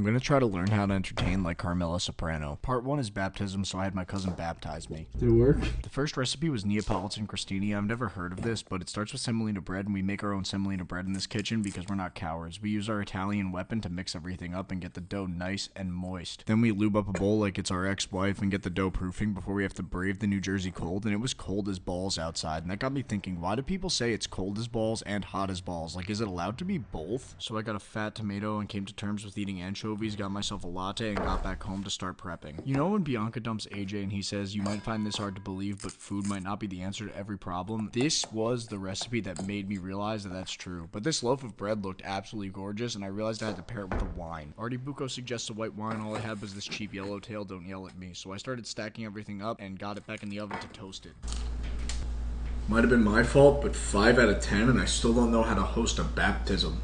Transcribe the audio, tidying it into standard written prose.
I'm gonna try to learn how to entertain like Carmela Soprano. Part 1 is baptism, so I had my cousin baptize me. Did it work? The first recipe was Neapolitan crostini. I've never heard of this, but it starts with semolina bread, and we make our own semolina bread in this kitchen because we're not cowards. We use our Italian weapon to mix everything up and get the dough nice and moist. Then we lube up a bowl like it's our ex-wife and get the dough proofing before we have to brave the New Jersey cold, and it was cold as balls outside, and that got me thinking, why do people say it's cold as balls and hot as balls? Like, is it allowed to be both? So I got a fat tomato and came to terms with eating anchovies, got myself a latte, and got back home to start prepping. You know when Bianca dumps AJ and he says, you might find this hard to believe, but food might not be the answer to every problem? This was the recipe that made me realize that that's true. But this loaf of bread looked absolutely gorgeous, and I realized I had to pair it with a wine. Artie Bucco suggests a white wine. All I had was this cheap yellowtail, don't yell at me. So I started stacking everything up and got it back in the oven to toast it. Might have been my fault, but 5 out of 10, and I still don't know how to host a baptism.